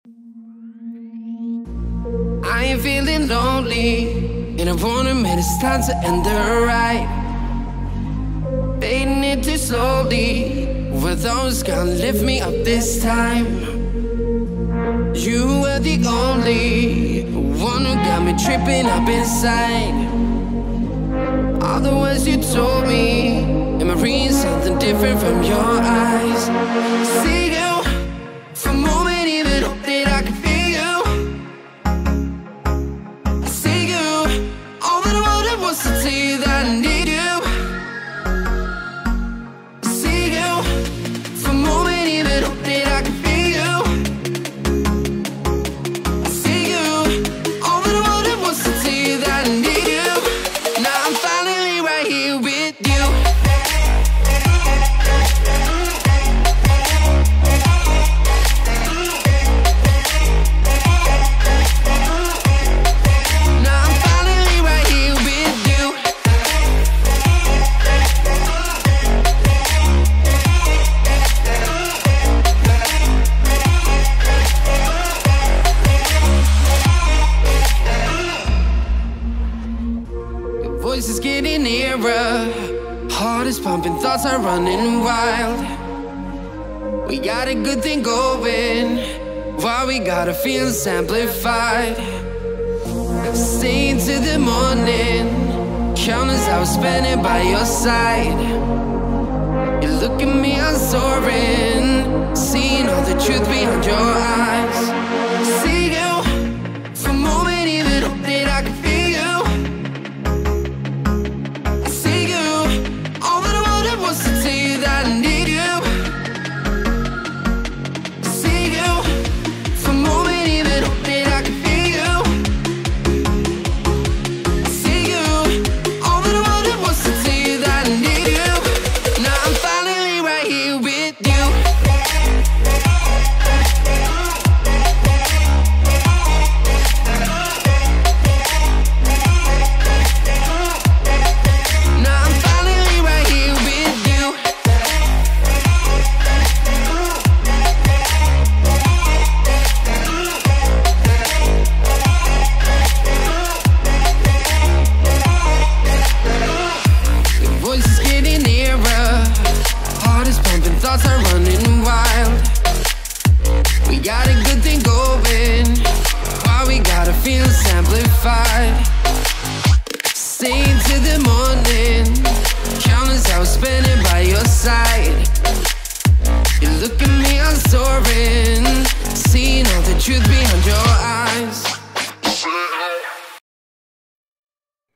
I ain't feeling lonely, and I wanna admit it's time to end the ride. Fading it too slowly, were those gonna lift me up this time? You were the only one who got me tripping up inside. All the words you told me, am I reading something different from your eyes? See you, for a moment even hope that I can feel you. I see you, all that I wanted was to tell you that I need you. I see you, for a moment even hope that I can feel you. I see you, all that I wanted was to tell you that I need you. Now I'm finally right here with you. Voices getting nearer, heart is pumping, thoughts are running wild. We got a good thing going, while we got our feelings amplified. Staying till the morning, countless hours spending by your side. You look at me, I'm soaring, seeing all the truth behind your eyes. See you, for a moment even hope that I can feel you. To tell you that I need you. See you, for a moment even hope that I can feel you. See you, all that I wanted was to tell you that I need you. Now I'm finally right here with you. Thoughts are running wild. We got a good thing going, while we got our feelings amplified. Staying till the morning, countless hours spending by your side. You look at me, I'm soaring, seeing all the truth behind your eyes.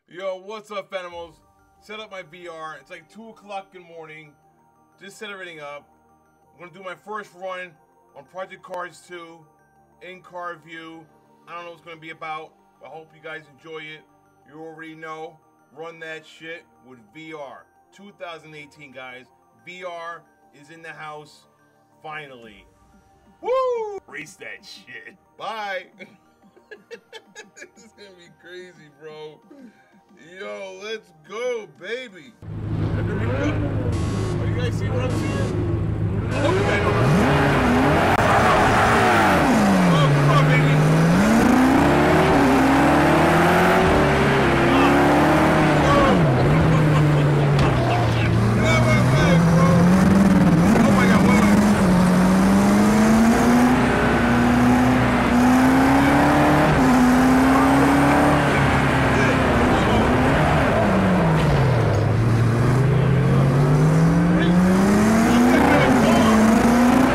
Yo, what's up, FANAMALs? Set up my VR. It's like 2 o'clock in the morning. Just set everything up. I'm gonna do my first run on Project Cars 2, in-car view. I don't know what it's gonna be about, but I hope you guys enjoy it. You already know, run that shit with VR. 2018, guys. VR is in the house, finally. Woo! Race that shit. Bye. This is gonna be crazy, bro. Yo, let's go, baby. You guys see what I'm seeing? Okay. Oh, come on, baby. Get out of my way, bro. Oh my God, wait. Hey, I'm taking a car.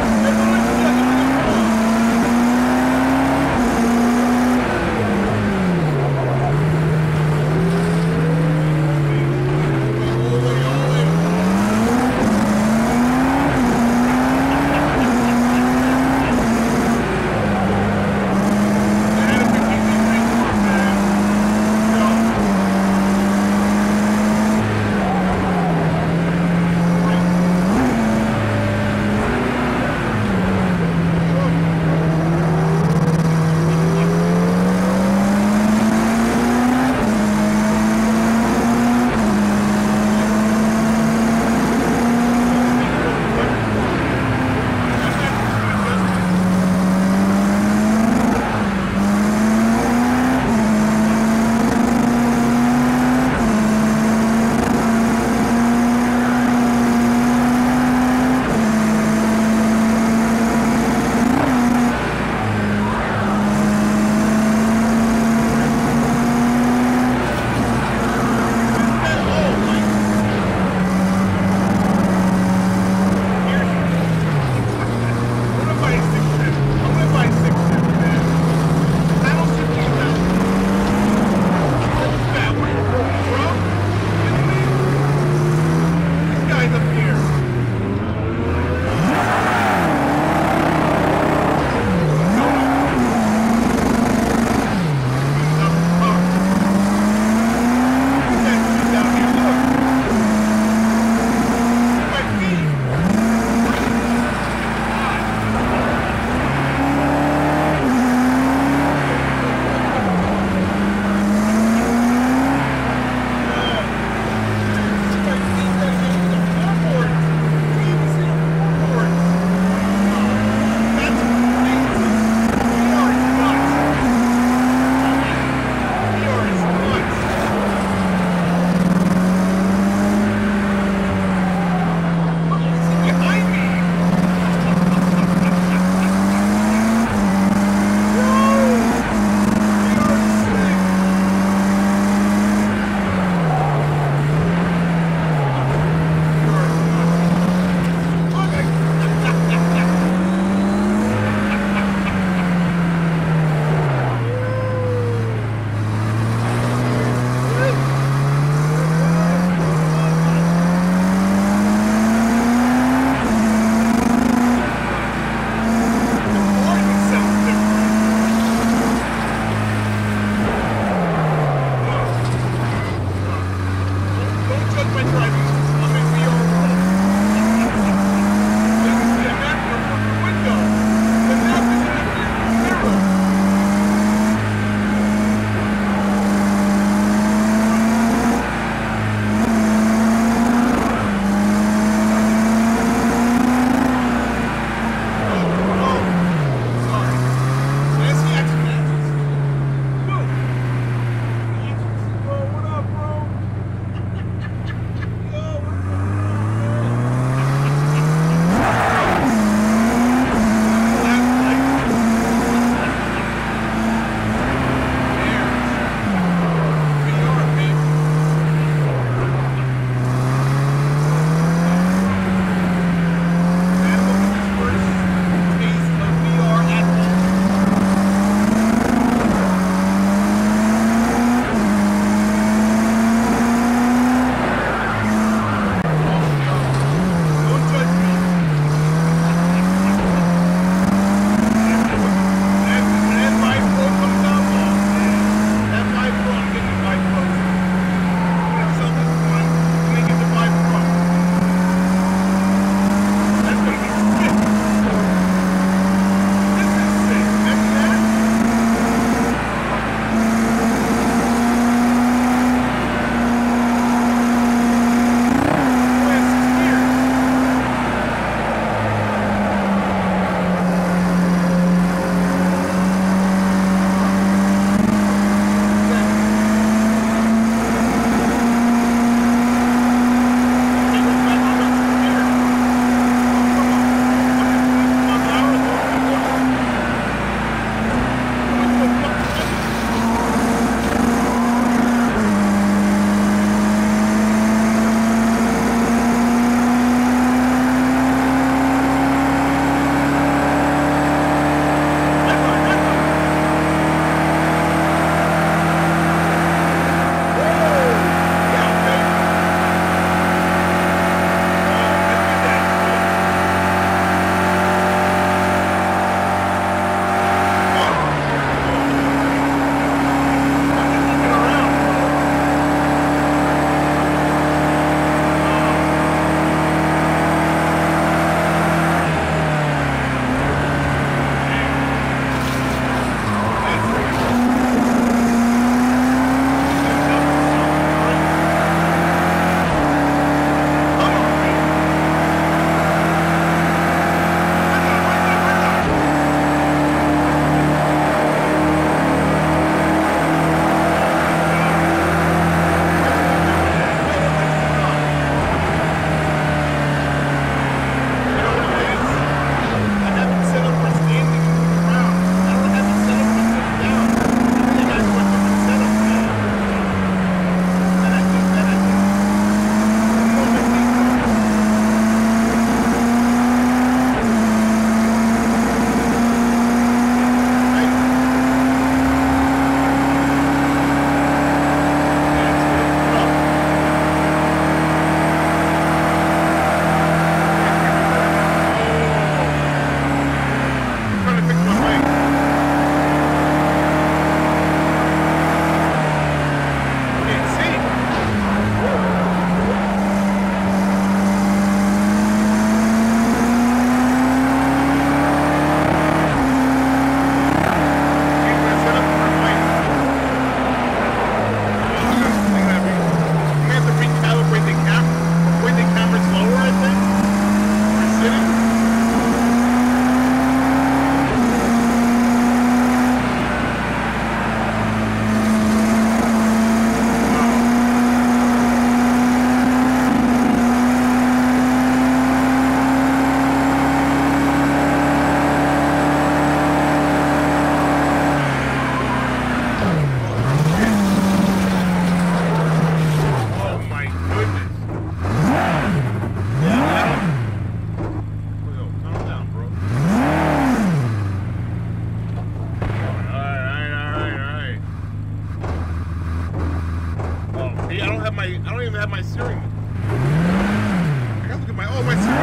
don't even have my steering. I gotta look at my steering.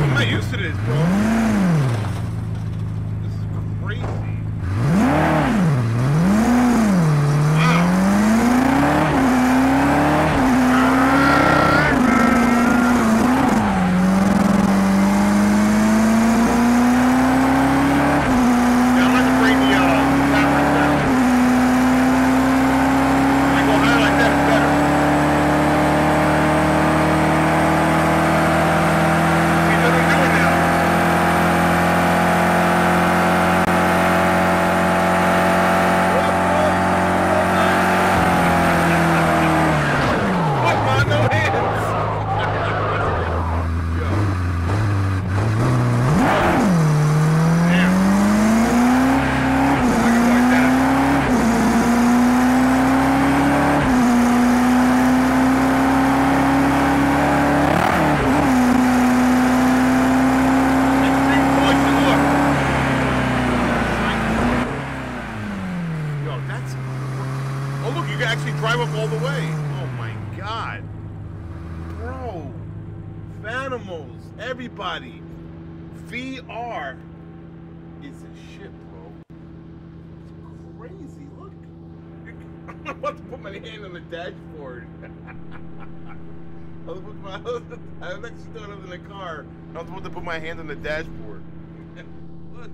I'm not used to this, bro. This is crazy. FANAMALs, everybody. VR is a shit, bro. It's crazy. Look. I'm about to put my hand on the dashboard. I'm actually doing it in the car. I'm about to put my hand on the dashboard. Look.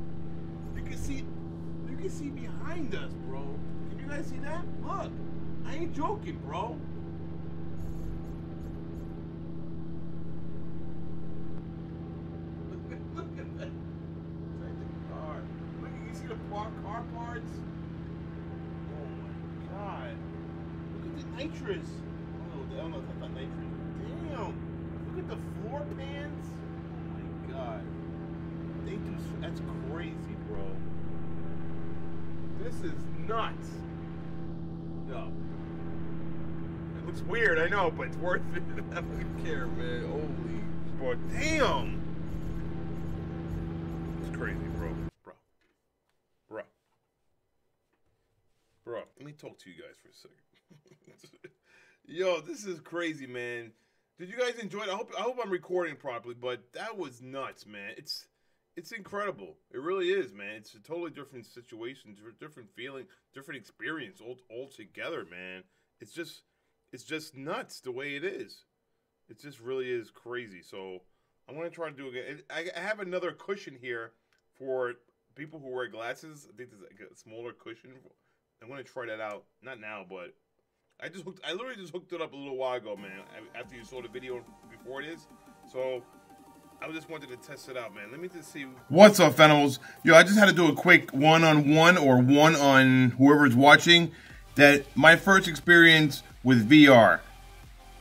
You can see behind us, bro. Can you guys see that? Look. I ain't joking, bro. Look at that. Inside the car. Look, you see the car parts? Oh my god. Look at the nitrous. Oh, no, that's not nitrous. Damn. Look at the floor pans. Oh my god. They do. That's crazy, bro. This is nuts. No. It looks weird, I know, but it's worth it. I don't care, man. Holy, bro, damn. It's crazy, bro. Bro. Let me talk to you guys for a second. Yo, this is crazy, man. Did you guys enjoy it? I hope I'm recording properly, but that was nuts, man. It's incredible. It really is, man. It's a totally different situation, different feeling, different experience altogether, man. It's just nuts the way it is. It just really is crazy. So I'm going to try to do it again. I have another cushion here for people who wear glasses. I think there's like a smaller cushion. I'm going to try that out. Not now, but I literally just hooked it up a little while ago, man. After you saw the video before this. So I just wanted to test it out, man. Let me just see. What's up, FANAMALs? Yo, I just had to do a quick one-on-one or one on whoever's watching. That my first experience with VR,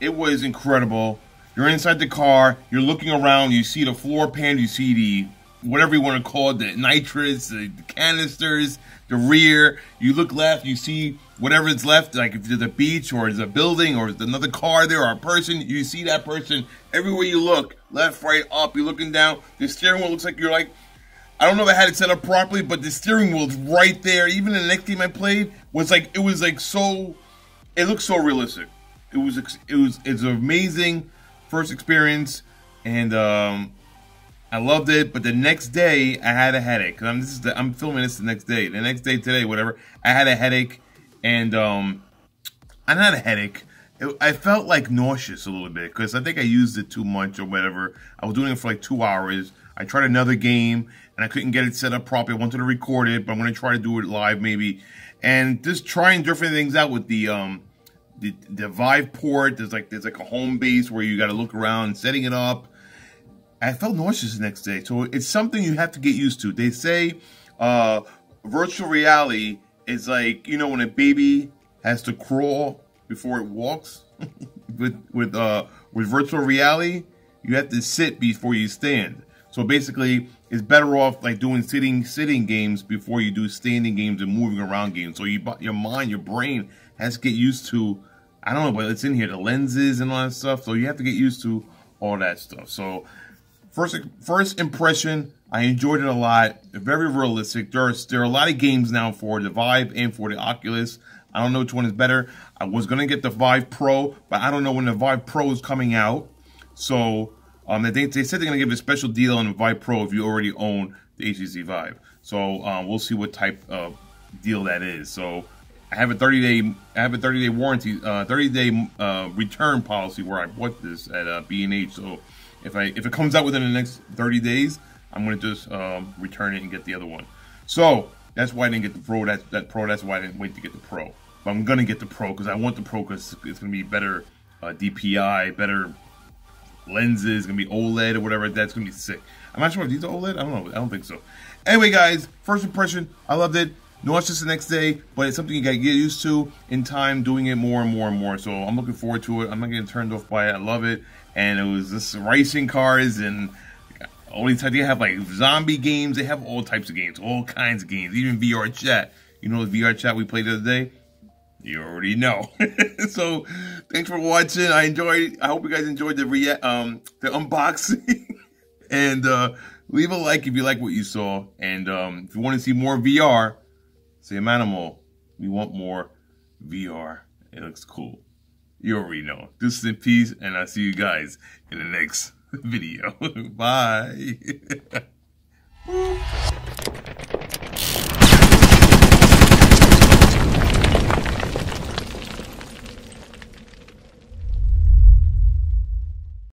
it was incredible. You're inside the car, you're looking around, you see the floor pan, you see the, whatever you want to call it, the nitrous, the canisters, the rear. You look left, you see whatever's left, like if there's a beach or there's a building or there's another car there or a person, you see that person everywhere you look. Left, right, up, you're looking down. The steering wheel looks like you're like, I don't know if I had it set up properly, but the steering wheel's right there. Even the next game I played was like, it was like so, it looked so realistic. It's an amazing first experience, and I loved it. But the next day I had a headache. I'm filming this the next day. The next day today, whatever, I had a headache, and I had a headache. I felt like nauseous a little bit because I think I used it too much or whatever. I was doing it for like 2 hours. I tried another game and I couldn't get it set up properly. I wanted to record it, but I'm going to try to do it live maybe. And just trying different things out with the Vive port. There's like a home base where you got to look around, setting it up. I felt nauseous the next day. So it's something you have to get used to. They say virtual reality is like, you know, when a baby has to crawl before it walks. with virtual reality, you have to sit before you stand. So basically, it's better off like doing sitting games before you do standing games and moving around games. So your mind, your brain has to get used to, I don't know, but it's in here, the lenses and all that stuff. So you have to get used to all that stuff. So first impression, I enjoyed it a lot. Very realistic. There are a lot of games now for the Vive and for the Oculus. I don't know which one is better. I was gonna get the Vive Pro, but I don't know when the Vive Pro is coming out. So they said they're gonna give a special deal on the Vive Pro if you already own the HTC Vive. So we'll see what type of deal that is. So I have a 30-day warranty, 30-day return policy where I bought this at B&H. So if it comes out within the next 30 days, I'm gonna just return it and get the other one. So that's why I didn't get the Pro. That's why I didn't wait to get the Pro. But I'm gonna get the Pro because I want the Pro because it's gonna be better DPI, better lenses, gonna be OLED or whatever. That's gonna be sick. I'm not sure if these are OLED. I don't know. I don't think so. Anyway, guys, first impression, I loved it. No, it's just the next day, but it's something you gotta get used to in time, doing it more and more and more. So I'm looking forward to it. I'm not getting turned off by it. I love it. And it was just racing cars and all these types. They have like zombie games. They have all types of games, all kinds of games, even VR chat. You know the VR chat we played the other day? You already know. So thanks for watching. I hope you guys enjoyed the unboxing. And leave a like if you like what you saw. And if you want to see more VR, say Manamal. We want more VR. It looks cool. You already know. Deuces in peace, and I'll see you guys in the next video. Bye.